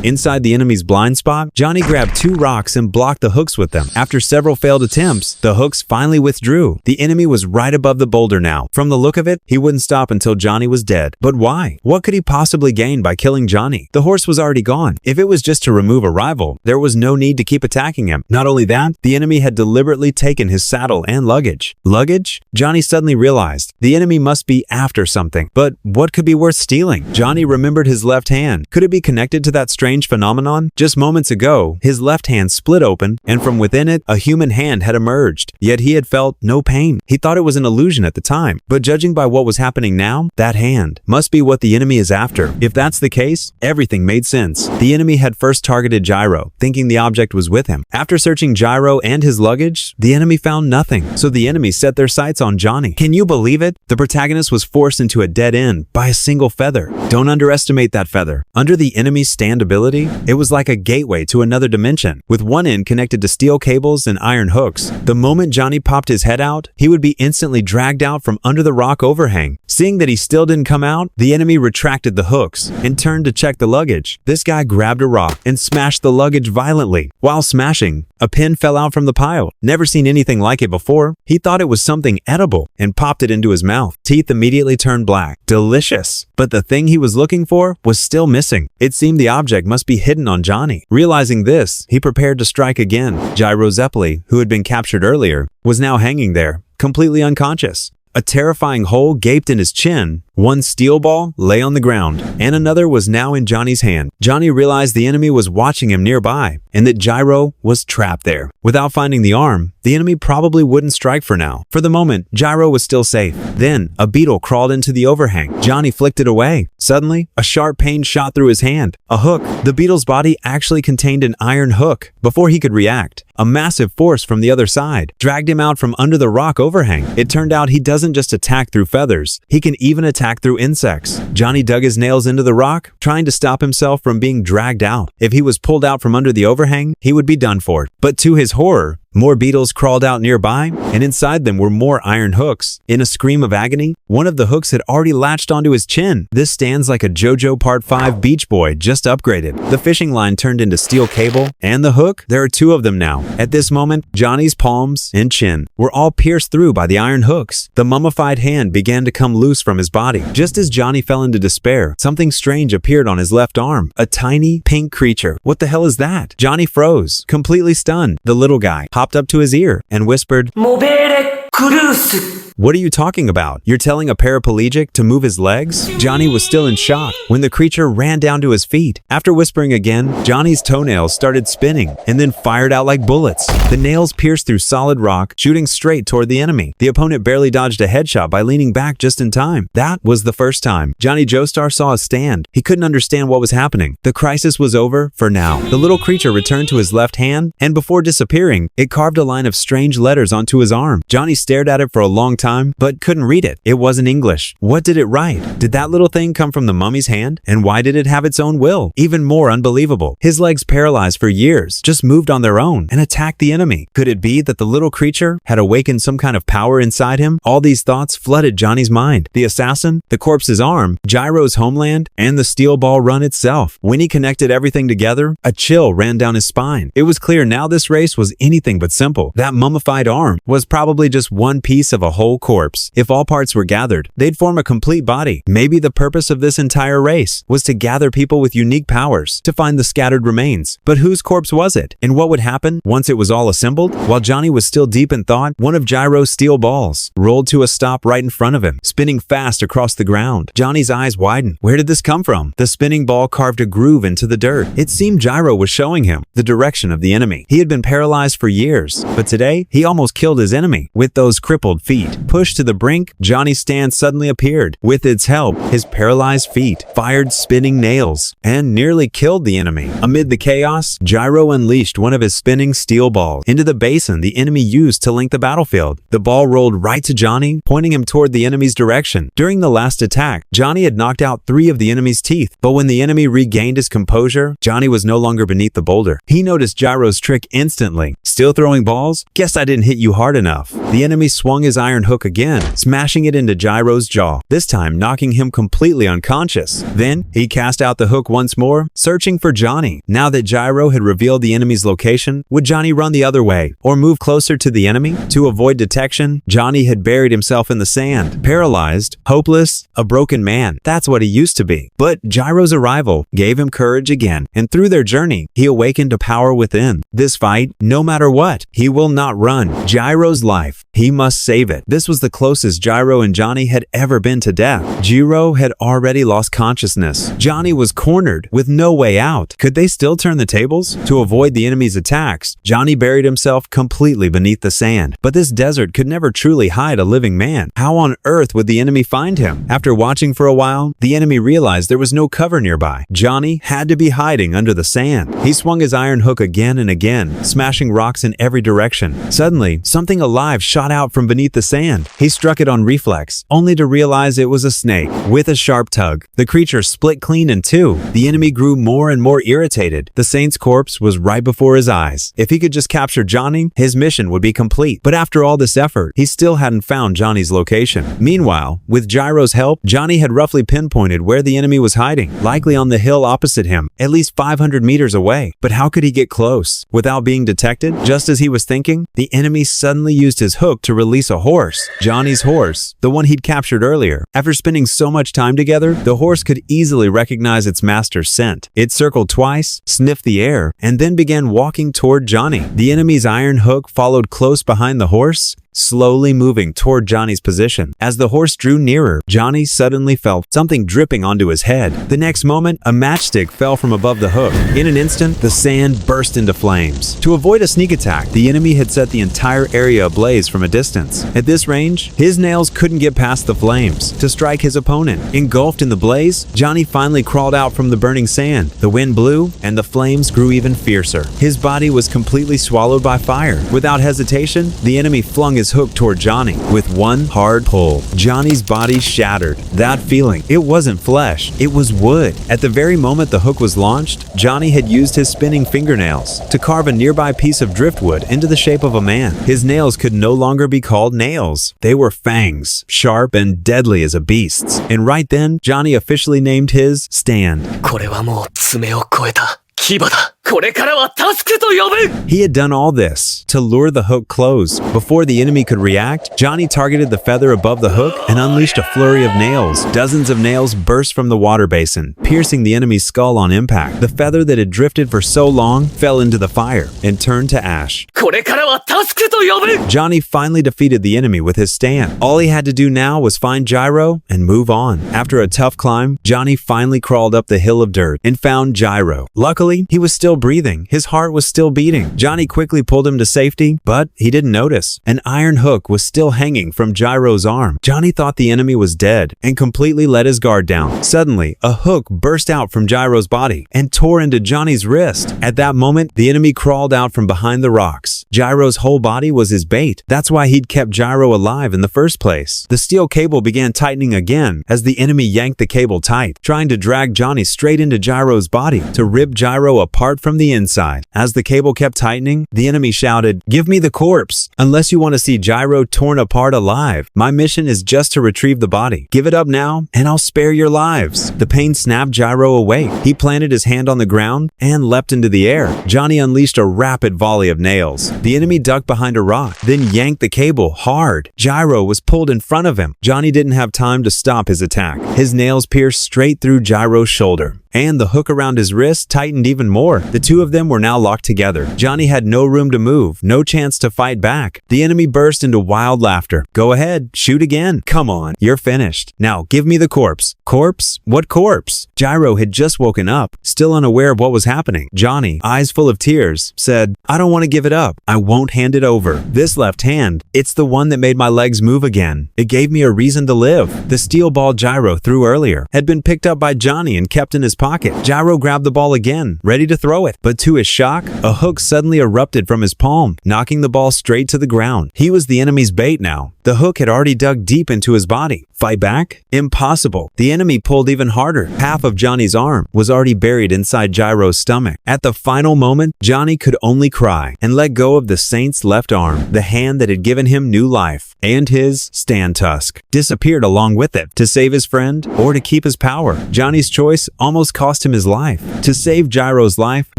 Inside the enemy's blind spot, Johnny grabbed 2 rocks and blocked the hooks with them. After several failed attempts, the hooks finally withdrew. The enemy was right above the boulder now. From the look of it, he wouldn't stop until Johnny was dead. But why? What could he possibly gain by killing Johnny? The horse was already gone. If it was just to remove a rival, there was no need to keep attacking him. Not only that, the enemy had deliberately taken his saddle and luggage. Luggage? Johnny suddenly realized the enemy must be after something. But what could be worth stealing? Johnny remembered his left hand. Could it be connected to that strange phenomenon? Just moments ago, his left hand split open, and from within it, a human hand had emerged. Yet he had felt no pain. He thought it was an illusion at the time. But judging by what was happening now, that hand must be what the enemy is after. If that's the case, everything made sense. The enemy had first targeted Gyro, thinking the object was with him. After searching Gyro and his luggage, the enemy found nothing. So the enemy set their sights on Johnny. Can you believe it? The protagonist was forced into a dead end by a single feather. Don't underestimate that feather. Under the enemy's stand ability, it was like a gateway to another dimension, with one end connected to steel cables and iron hooks. The moment Johnny popped his head out, he would be instantly dragged out from under the rock overhang. Seeing that he still didn't come out, the enemy retracted the hooks and turned to check the luggage. This guy grabbed a rock and smashed the luggage violently. While smashing, a pin fell out from the pile. Never seen anything like it before. He thought it was something edible and popped it into his mouth. Teeth immediately turned black. Delicious. But the thing he was looking for was still missing. It seemed the object must be hidden on Johnny. Realizing this, he prepared to strike again. Gyro Zeppeli, who had been captured earlier, was now hanging there, completely unconscious. A terrifying hole gaped in his chin. One steel ball lay on the ground, and another was now in Johnny's hand. Johnny realized the enemy was watching him nearby, and that Gyro was trapped there. Without finding the arm, the enemy probably wouldn't strike for now. For the moment, Gyro was still safe. Then, a beetle crawled into the overhang. Johnny flicked it away. Suddenly, a sharp pain shot through his hand. A hook. The beetle's body actually contained an iron hook. Before he could react, a massive force from the other side dragged him out from under the rock overhang. It turned out he doesn't just attack through feathers. He can even attack through insects. Johnny dug his nails into the rock, trying to stop himself from being dragged out. If he was pulled out from under the overhang, he would be done for. But to his horror, more beetles crawled out nearby, and inside them were more iron hooks. In a scream of agony, one of the hooks had already latched onto his chin. This stands like a JoJo Part 5 Beach Boy just upgraded. The fishing line turned into steel cable, and the hook, there are 2 of them now. At this moment, Johnny's palms and chin were all pierced through by the iron hooks. The mummified hand began to come loose from his body. Just as Johnny fell into despair, something strange appeared on his left arm. A tiny, pink creature. What the hell is that? Johnny froze, completely stunned. The little guy hopped up to his ear and whispered, "Mobere Cruise." What are you talking about? You're telling a paraplegic to move his legs? Johnny was still in shock when the creature ran down to his feet. After whispering again, Johnny's toenails started spinning and then fired out like bullets. The nails pierced through solid rock, shooting straight toward the enemy. The opponent barely dodged a headshot by leaning back just in time. That was the first time Johnny Joestar saw a stand. He couldn't understand what was happening. The crisis was over for now. The little creature returned to his left hand, and before disappearing, it carved a line of strange letters onto his arm. Johnny stared at it for a long time, but couldn't read it. It wasn't English. What did it write? Did that little thing come from the mummy's hand? And why did it have its own will? Even more unbelievable, his legs paralyzed for years just moved on their own and attacked the enemy. Could it be that the little creature had awakened some kind of power inside him? All these thoughts flooded Johnny's mind. The assassin, the corpse's arm, Gyro's homeland, and the steel ball run itself. When he connected everything together, a chill ran down his spine. It was clear now this race was anything but simple. That mummified arm was probably just one piece of a whole whole corpse. If all parts were gathered, they'd form a complete body. Maybe the purpose of this entire race was to gather people with unique powers to find the scattered remains. But whose corpse was it? And what would happen once it was all assembled? While Johnny was still deep in thought, one of Gyro's steel balls rolled to a stop right in front of him, spinning fast across the ground. Johnny's eyes widened. Where did this come from? The spinning ball carved a groove into the dirt. It seemed Gyro was showing him the direction of the enemy. He had been paralyzed for years, but today he almost killed his enemy with those crippled feet. Pushed to the brink, Johnny's stand suddenly appeared. With its help, his paralyzed feet fired spinning nails and nearly killed the enemy. Amid the chaos, Gyro unleashed one of his spinning steel balls into the basin the enemy used to link the battlefield. The ball rolled right to Johnny, pointing him toward the enemy's direction. During the last attack, Johnny had knocked out 3 of the enemy's teeth, but when the enemy regained his composure, Johnny was no longer beneath the boulder. He noticed Gyro's trick instantly. Still throwing balls? Guess I didn't hit you hard enough. The enemy swung his iron hook again, smashing it into Gyro's jaw, this time knocking him completely unconscious. Then, he cast out the hook once more, searching for Johnny. Now that Gyro had revealed the enemy's location, would Johnny run the other way or move closer to the enemy? To avoid detection, Johnny had buried himself in the sand, paralyzed, hopeless, a broken man. That's what he used to be. But Gyro's arrival gave him courage again, and through their journey, he awakened a power within. This fight, no matter what, he will not run. Gyro's life, he must save it. This was the closest Gyro and Johnny had ever been to death. Gyro had already lost consciousness. Johnny was cornered with no way out. Could they still turn the tables? To avoid the enemy's attacks, Johnny buried himself completely beneath the sand. But this desert could never truly hide a living man. How on earth would the enemy find him? After watching for a while, the enemy realized there was no cover nearby. Johnny had to be hiding under the sand. He swung his iron hook again and again, smashing rocks in every direction. Suddenly, something alive shot out from beneath the sand. He struck it on reflex, only to realize it was a snake. With a sharp tug, the creature split clean in two. The enemy grew more and more irritated. The saint's corpse was right before his eyes. If he could just capture Johnny, his mission would be complete. But after all this effort, he still hadn't found Johnny's location. Meanwhile, with Gyro's help, Johnny had roughly pinpointed where the enemy was hiding, likely on the hill opposite him, at least 500 meters away. But how could he get close without being detected? Just as he was thinking, the enemy suddenly used his hook to release a horse. Johnny's horse, the one he'd captured earlier. After spending so much time together, the horse could easily recognize its master's scent. It circled twice, sniffed the air, and then began walking toward Johnny. The enemy's iron hook followed close behind the horse, slowly moving toward Johnny's position. As the horse drew nearer, Johnny suddenly felt something dripping onto his head. The next moment, a matchstick fell from above the hook. In an instant, the sand burst into flames. To avoid a sneak attack, the enemy had set the entire area ablaze from a distance. At this range, his nails couldn't get past the flames to strike his opponent. Engulfed in the blaze, Johnny finally crawled out from the burning sand. The wind blew, and the flames grew even fiercer. His body was completely swallowed by fire. Without hesitation, the enemy flung his hook toward Johnny. With one hard pull, Johnny's body shattered. That feeling, it wasn't flesh, it was wood. At the very moment the hook was launched, Johnny had used his spinning fingernails to carve a nearby piece of driftwood into the shape of a man. His nails could no longer be called nails. They were fangs, sharp and deadly as a beast's. And right then, Johnny officially named his stand. これはもう爪を越えた牙だ。これからはタスクと呼ぶ。 He had done all this to lure the hook close. Before the enemy could react, Johnny targeted the feather above the hook and unleashed a flurry of nails. Dozens of nails burst from the water basin, piercing the enemy's skull on impact. The feather that had drifted for so long fell into the fire and turned to ash. これからはタスクと呼ぶ。 Johnny finally defeated the enemy with his stand. All he had to do now was find Gyro and move on. After a tough climb, Johnny finally crawled up the hill of dirt and found Gyro. Luckily, he was still breathing. His heart was still beating. Johnny quickly pulled him to safety, but he didn't notice. An iron hook was still hanging from Gyro's arm. Johnny thought the enemy was dead and completely let his guard down. Suddenly, a hook burst out from Gyro's body and tore into Johnny's wrist. At that moment, the enemy crawled out from behind the rocks. Gyro's whole body was his bait. That's why he'd kept Gyro alive in the first place. The steel cable began tightening again as the enemy yanked the cable tight, trying to drag Johnny straight into Gyro's body to rip Gyro apart from the inside. As the cable kept tightening, the enemy shouted, "Give me the corpse! Unless you want to see Gyro torn apart alive, my mission is just to retrieve the body. Give it up now, and I'll spare your lives." The pain snapped Gyro awake. He planted his hand on the ground and leapt into the air. Johnny unleashed a rapid volley of nails. The enemy ducked behind a rock, then yanked the cable hard. Gyro was pulled in front of him. Johnny didn't have time to stop his attack. His nails pierced straight through Gyro's shoulder, and the hook around his wrist tightened even more. The two of them were now locked together. Johnny had no room to move, no chance to fight back. The enemy burst into wild laughter. "Go ahead, shoot again. Come on, you're finished. Now give me the corpse." "Corpse? What corpse?" Gyro had just woken up, still unaware of what was happening. Johnny, eyes full of tears, said, "I don't want to give it up. I won't hand it over. This left hand, it's the one that made my legs move again. It gave me a reason to live." The steel ball Gyro threw earlier had been picked up by Johnny and kept in his pocket. Gyro grabbed the ball again, ready to throw it. But to his shock, a hook suddenly erupted from his palm, knocking the ball straight to the ground. He was the enemy's bait now. The hook had already dug deep into his body. Fight back? Impossible. The enemy pulled even harder. Half of Johnny's arm was already buried inside Gyro's stomach. At the final moment, Johnny could only cry and let go of the Saint's left arm. The hand that had given him new life, and his stand tusk, disappeared along with it. To save his friend or to keep his power, Johnny's choice almost cost him his life. To save Gyro's life,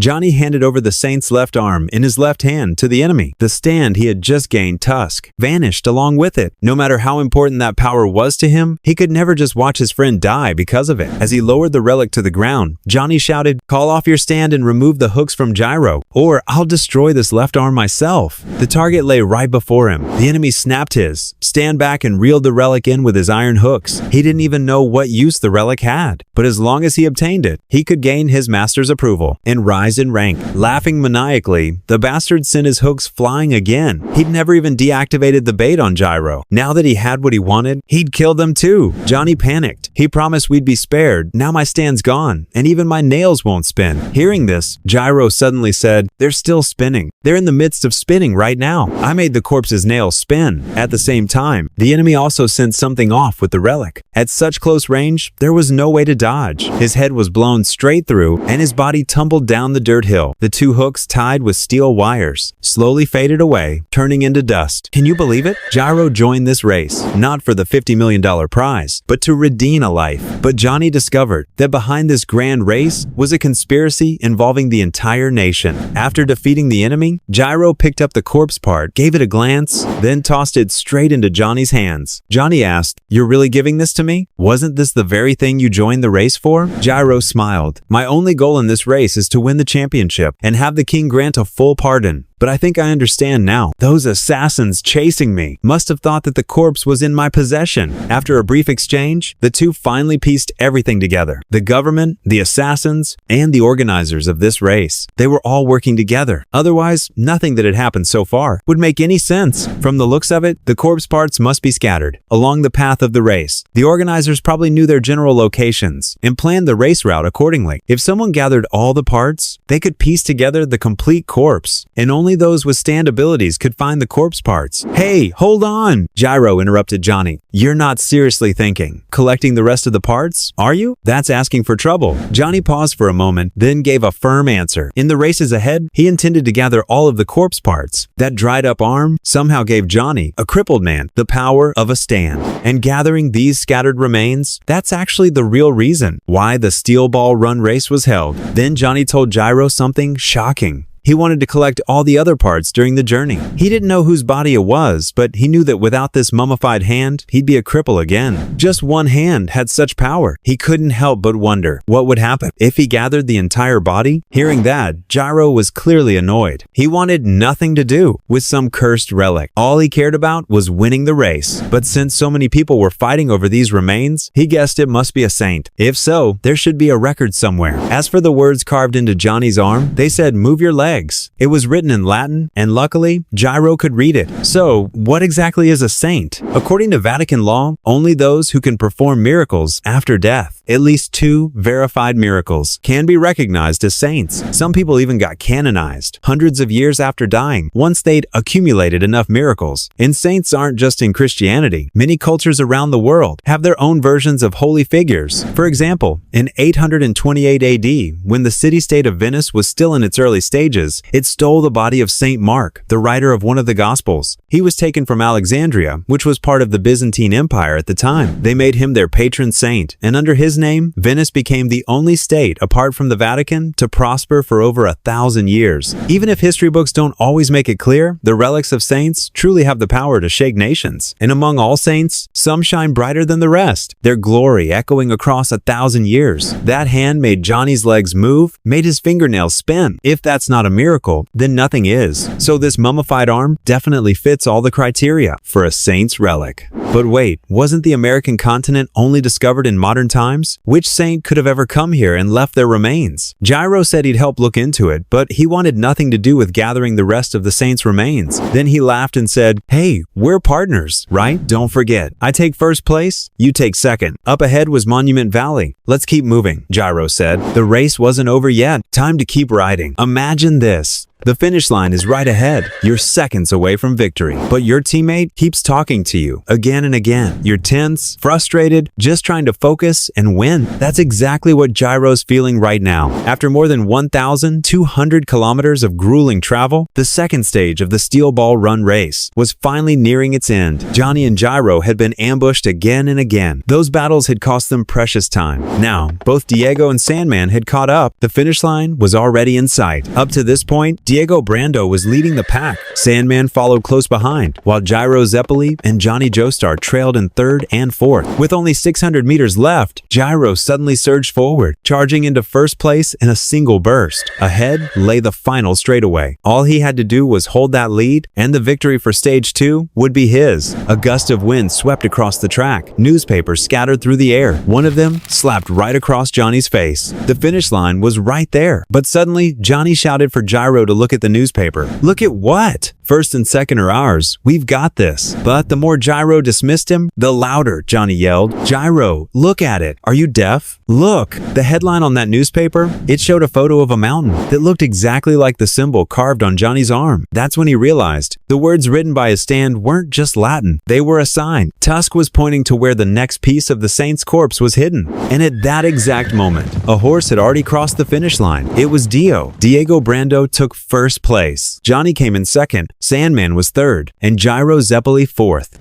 Johnny handed over the Saint's left arm in his left hand to the enemy. The stand he had just gained, Tusk, vanished along with it. No matter how important that power was to him, he could never just watch his friend die because of it. As he lowered the relic to the ground, Johnny shouted, "Call off your stand and remove the hooks from Gyro, or I'll destroy this left arm myself." The target lay right before him. The enemy snapped his stand back and reeled the relic in with his iron hooks. He didn't even know what use the relic had, but as long as he obtained it, he could gain his master's approval and rise in rank. Laughing maniacally, the bastard sent his hooks flying again. He'd never even deactivated the bait on Gyro. Now that he had what he wanted, he'd kill them too. Johnny panicked. He promised we'd be spared. Now my stand's gone, and even my nails won't spin. Hearing this, Gyro suddenly said, "They're still spinning. They're in the midst of spinning right now. I made the corpse's nails spin." At the same time, the enemy also sent something off with the relic. At such close range, there was no way to dodge. His head was blown straight through, and his body tumbled down the dirt hill. The two hooks tied with steel wires slowly faded away, turning into dust. Can you believe it? Gyro joined this race, not for the $50 million prize, but to redeem a life. But Johnny discovered that behind this grand race was a conspiracy involving the entire nation. After defeating the enemy, Gyro picked up the corpse part, gave it a glance, then tossed it straight into Johnny's hands. Johnny asked, "You're really giving this to me? Wasn't this the very thing you joined the race for?" Gyro smiled. "My only goal in this race is to win the championship and have the king grant a full pardon. But I think I understand now. Those assassins chasing me must have thought that the corpse was in my possession." After a brief exchange, the two finally pieced everything together. The government, the assassins, and the organizers of this race. They were all working together. Otherwise, nothing that had happened so far would make any sense. From the looks of it, the corpse parts must be scattered along the path of the race. The organizers probably knew their general locations and planned the race route accordingly. If someone gathered all the parts, they could piece together the complete corpse, and only those with stand abilities could find the corpse parts. "Hey, hold on!" Gyro interrupted Johnny. "You're not seriously thinking collecting the rest of the parts, are you? That's asking for trouble." Johnny paused for a moment, then gave a firm answer. In the races ahead, he intended to gather all of the corpse parts. That dried up arm somehow gave Johnny, a crippled man, the power of a stand. And gathering these scattered remains, that's actually the real reason why the steel ball run race was held. Then Johnny told Gyro something shocking. He wanted to collect all the other parts during the journey. He didn't know whose body it was, but he knew that without this mummified hand, he'd be a cripple again. Just one hand had such power. He couldn't help but wonder what would happen if he gathered the entire body. Hearing that, Gyro was clearly annoyed. He wanted nothing to do with some cursed relic. All he cared about was winning the race. But since so many people were fighting over these remains, he guessed it must be a saint. If so, there should be a record somewhere. As for the words carved into Johnny's arm, they said, "Move your leg." legs. It was written in Latin, and luckily, Gyro could read it. So, what exactly is a saint? According to Vatican law, only those who can perform miracles after death, at least 2 verified miracles, can be recognized as saints. Some people even got canonized hundreds of years after dying, once they'd accumulated enough miracles. And saints aren't just in Christianity. Many cultures around the world have their own versions of holy figures. For example, in 828 AD, when the city-state of Venice was still in its early stages, it stole the body of Saint Mark, the writer of one of the Gospels. He was taken from Alexandria, which was part of the Byzantine Empire at the time. They made him their patron saint, and under his name, Venice became the only state, apart from the Vatican, to prosper for over 1,000 years. Even if history books don't always make it clear, the relics of saints truly have the power to shake nations. And among all saints, some shine brighter than the rest, their glory echoing across 1,000 years. That hand made Johnny's legs move, made his fingernails spin. If that's not a miracle, then nothing is. So this mummified arm definitely fits all the criteria for a saint's relic. But wait, wasn't the American continent only discovered in modern times? Which saint could have ever come here and left their remains? Gyro said he'd help look into it, but he wanted nothing to do with gathering the rest of the saints' remains. Then he laughed and said, "Hey, we're partners, right? Don't forget, I take first place, you take second." Up ahead was Monument Valley. "Let's keep moving," Gyro said. The race wasn't over yet. Time to keep riding. Imagine this. The finish line is right ahead. You're seconds away from victory. But your teammate keeps talking to you again and again. You're tense, frustrated, just trying to focus and win. That's exactly what Gyro's feeling right now. After more than 1,200 kilometers of grueling travel, the second stage of the Steel Ball Run race was finally nearing its end. Johnny and Gyro had been ambushed again and again. Those battles had cost them precious time. Now, both Diego and Sandman had caught up. The finish line was already in sight. Up to this point, Diego Brando was leading the pack. Sandman followed close behind, while Gyro Zeppeli and Johnny Joestar trailed in third and fourth. With only 600 meters left, Gyro suddenly surged forward, charging into first place in a single burst. Ahead lay the final straightaway. All he had to do was hold that lead, and the victory for Stage 2 would be his. A gust of wind swept across the track. Newspapers scattered through the air. One of them slapped right across Johnny's face. The finish line was right there. But suddenly, Johnny shouted for Gyro to look at the newspaper. "Look at what? First and second are ours. We've got this." But the more Gyro dismissed him, the louder Johnny yelled, "Gyro, look at it. Are you deaf? Look." The headline on that newspaper, it showed a photo of a mountain that looked exactly like the symbol carved on Johnny's arm. That's when he realized the words written by his stand weren't just Latin. They were a sign. Tusk was pointing to where the next piece of the saint's corpse was hidden. And at that exact moment, a horse had already crossed the finish line. It was Diego Brando took first place. Johnny came in second. Sandman was third, and Gyro Zeppeli fourth.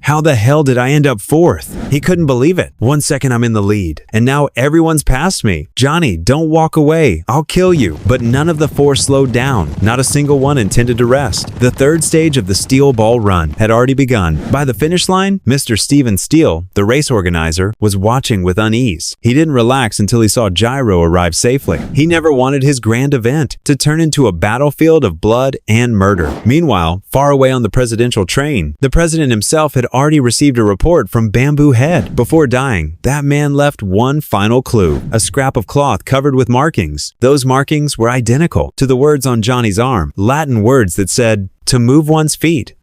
How the hell did I end up fourth? He couldn't believe it. 1 second I'm in the lead, and now everyone's past me. "Johnny, don't walk away. I'll kill you." But none of the four slowed down. Not a single one intended to rest. The third stage of the Steel Ball Run had already begun. By the finish line, Mr. Steven Steele, the race organizer, was watching with unease. He didn't relax until he saw Gyro arrive safely. He never wanted his grand event to turn into a battlefield of blood and murder. Meanwhile, far away on the presidential train, the president himself had already received a report from Bamboo Head. Before dying, that man left one final clue, a scrap of cloth covered with markings. Those markings were identical to the words on Johnny's arm, Latin words that said, "to move one's feet."